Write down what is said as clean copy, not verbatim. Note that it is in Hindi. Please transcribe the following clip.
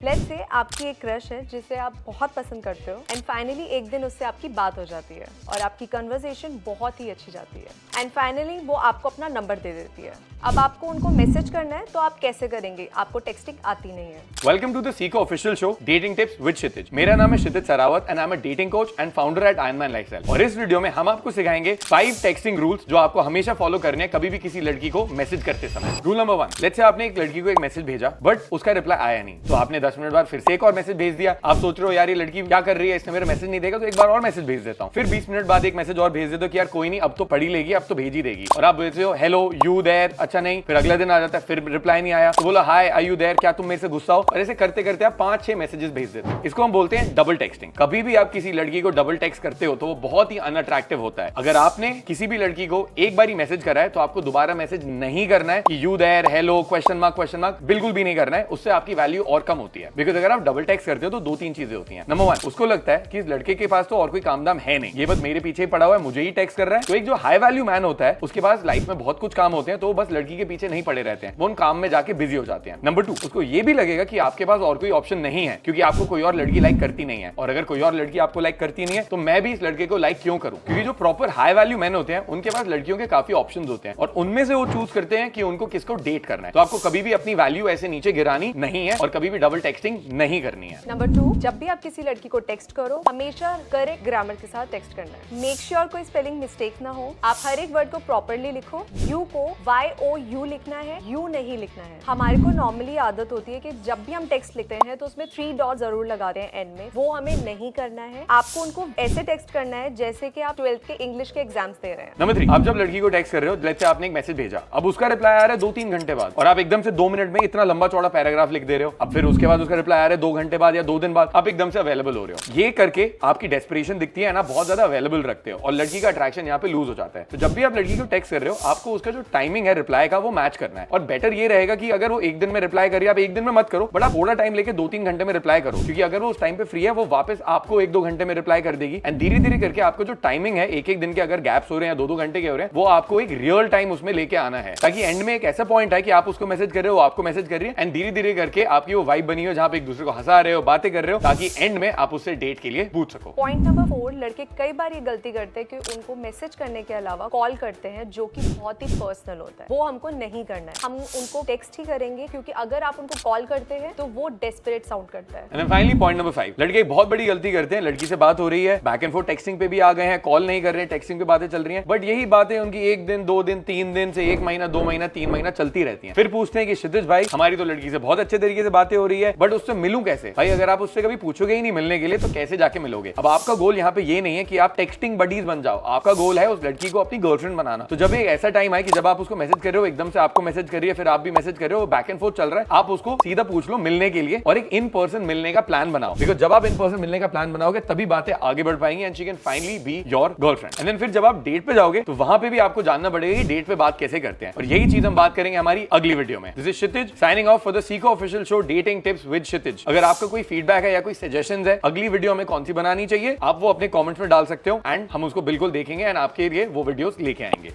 लेट्स से आपकी एक क्रश है जिसे आप बहुत पसंद करते हो एंड फाइनली एक दिन उससे आपकी बात हो जाती है और आपकी कन्वर्सेशन बहुत ही अच्छी जाती है एंड फाइनली वो आपको अपना नंबर दे देती है। अब आपको उनको मैसेज करना है तो आप कैसे करेंगे? आपको टेक्सटिंग आती नहीं है। Welcome to the Seekho official show dating tips with Kshitij. मेरा नाम है Kshitij Sarawat and I am a dating coach and founder at Ironman lifestyle. और इस वीडियो में हम आपको सिखाएंगे 5 टेक्सटिंग रूल्स जो आपको हमेशा फॉलो करने हैं कभी भी किसी लड़की को मैसेज करते समय। रूल नंबर 1, लेट्स से आपने एक लड़की को एक मैसेज भेजा बट उसका रिप्लाई आया नहीं, तो आपने 10 मिनट बाद फिर से एक और मैसेज भेज दिया। आप सोच रहे हो यार ये लड़की क्या कर रही है, इसने मेरा मैसेज नहीं देगा तो एक बार और मैसेज भेज देता हूँ। फिर 20 मिनट बाद एक मैसेज और भेज देते हो कि यार कोई नहीं अब तो पढ़ ही लेगी, अब तो भेज ही देगी। और आप बोलते हो हेलो यू देयर, अच्छा नहीं। फिर अगला दिन आ जाता है, फिर रिप्लाई नहीं आया तो बोला हाय आर यू देयर, क्या तुम मेरे से गुस्सा हो। और ऐसे करते करते आप 5-6 मैसेजेस भेज देते हो। इसको हम बोलते हैं डबल टेक्सटिंग। कभी भी आप किसी लड़की को डबल टेक्स्ट करते हो तो वो बहुत ही अनअट्रैक्टिव होता है। अगर आपने किसी भी लड़की को एक बार ही मैसेज करा है तो आपको दोबारा मैसेज नहीं करना है कि you there, hello, question mark, बिल्कुल भी नहीं करना है। उससे आपकी वैल्यू और कम होती है। बिकॉज अगर आप डबल टेक्स्ट करते हो तो 2-3 चीजें होती हैं। नंबर 1, उसको लगता है कि इस लड़के के पास तो और कोई काम दाम है नहीं, ये बस मेरे पीछे ही पड़ा हुआ है, मुझे ही टेक्स्ट कर रहा है। तो एक जो हाई वैल्यू मैन होता है उसके पास लाइफ में बहुत कुछ काम होते हैं तो वो बस लड़की के पीछे नहीं पड़े रहते हैं, वो उन काम में जाके बिजी हो जाते हैं। नंबर 2, उसको ये भी लगेगा कि आपके पास और कोई ऑप्शन नहीं है क्योंकि आपको कोई और लड़की लाइक करती नहीं है। और अगर कोई और लड़की आपको लाइक करती नहीं है तो मैं भी इस लड़के को लाइक क्यों करूं? क्योंकि जो प्रॉपर हाई वैल्यू मैन होते हैं उनके पास लड़कियों के काफी ऑप्शंस होते हैं और उनमें से वो चूज करते हैं कि उनको किसको डेट करना है। तो आपको कभी भी अपनी वैल्यू ऐसे नीचे गिरानी नहीं है और कभी भी डबल टेक्सटिंग नहीं करनी है। नंबर 2, जब भी आप किसी लड़की को टेक्स्ट करो हमेशा करेक्ट ग्रामर के साथ टेक्स्ट करना है। मेक श्योर कोई स्पेलिंग मिस्टेक ना हो। आप हर एक वर्ड को प्रॉपरली लिखो। यू को YOU लिखना है, यू नहीं लिखना है। हमारे को नॉर्मली आदत होती है कि जब भी हम टेक्स्ट लिखते हैं तो उसमें 3 डॉट जरूर लगाते हैं एंड में, वो हमें नहीं करना है। आपको उनको ऐसे टेक्स्ट करना है जैसे कि आप 12th के इंग्लिश के एग्जाम्स दे रहे हैं। नंबर 3, आप जब लड़की को टेक्स्ट कर रहे हो, लेट्स से आपने एक मैसेज भेजा, अब उसका रिप्लाई आ रहा है 2-3 घंटे बाद और आप एकदम से 2 मिनट में इतना लंबा चौड़ा पैराग्राफ लिख दे रहे हो। अब फिर उसके बाद उसका रिप्लाई आ रहा है 2 घंटे बाद या 2 दिन बाद, आप एकदम से अवेलेबल हो रहे हो। ये करके आपकी डेस्परेशन दिखती है ना, बहुत ज्यादा अवेलेबल रखते हो और लड़की का अट्रैक्शन यहाँ पे लूज हो जाता है। तो जब भी आप लड़की को टेक्स्ट कर रहे हो आपको उसका जो टाइमिंग है रिप्लाई का वो मैच करना है। और बेटर ये रहेगा कि अगर वो एक दिन में रिप्लाई करिए, आप एक दिन में मत करो बट आप थोड़ा टाइम लेके 2-3 घंटे में रिप्लाई करो, क्योंकि अगर वो उस टाइम पे फ्री है वो वापस आपको 1-2 घंटे में रिप्लाई कर देगी। एंड धीरे धीरे करके आपको जो टाइमिंग है, एक दिन के अगर गैप्स हो रहे हैं 2-2 घंटे के हो रहे हैं, वो आपको एक रियल टाइम उसमें लेके आना है ताकि एंड में एक ऐसा पॉइंट है कि आप उसको मैसेज कर रहे हो, आपको मैसेज कर रही है एंड धीरे धीरे करके आपकी वो वाइब बनी हो जहां पे एक दूसरे को हंसा रहे हो, बातें कर रहे हो, ताकि एंड में आप उससे डेट के लिए पूछ सको। पॉइंट नंबर 4, लड़के कई बार ये गलती करते हैं कि उनको मैसेज करने के अलावा कॉल करते हैं जो कि बहुत ही पर्सनल होता है। वो हमको नहीं करना है, हम उनको टेक्स्ट ही करेंगे क्योंकि अगर आप उनको कॉल करते हैं तो वो डेस्परेट साउंड करता है। एंड फाइनली पॉइंट नंबर 5, लड़के बहुत बड़ी गलती करते हैं। लड़की से बात हो रही है, बैक एंड फोर्थ टेक्सटिंग पे भी आ गए हैं, कॉल नहीं कर रहे हैं, टेक्सटिंग पे बातें चल रही हैं, बट यही बातें उनकी 1 दिन 2 दिन 3 दिन से 1 महीना 2 महीना 3 महीना चलती रहती हैं। फिर पूछते हैं कि क्षितिज भाई हमारी तो लड़की से बहुत अच्छे तरीके से बातें हो रही है बट उससे मिलूं कैसे? भाई अगर आप उससे कभी पूछोगे ही नहीं मिलने के लिए तो कैसे जाके मिलोगे? अब आपका गोल यहाँ पे ये नहीं है कि आप टेक्सटिंग बडीज बन जाओ, आपका गोल है उस लड़की को अपनी गर्लफ्रेंड बनाना। तो जब एक ऐसा टाइम आए कि जब आप उसको मैसेज कर रहे हो, एकदम से आपको मैसेज कर रही है, फिर आप भी मैसेज कर रहे हो, बैक एंड फोर्थ चल रहा है, आप उसको सीधा पूछ लो मिलने के लिए और एक इन पर्सन मिलने का प्लान बनाओ। बिकॉज जब आप इन पर्सन मिलने का प्लान बनाओगे तभी बातें आगे बढ़ पाएंगी and she can finally be your girlfriend. And then फिर जब आप डेट पे जाओगे तो वहां पे भी आपको जानना पड़ेगा कि डेट पे बात कैसे करते हैं और यही चीज हम बात करेंगे हमारी अगली वीडियो में। This is Kshitij signing off for the Seekho official show dating tips with Kshitij. अगर आपका कोई फीडबैक है या कोई सजेशंस है अगली वीडियो में कौन सी बनानी चाहिए, आप वो अपने कमेंट्स में डाल सकते हो एंड हम उसको बिल्कुल देखेंगे एंड आपके लिए वो वीडियोस लेके आएंगे।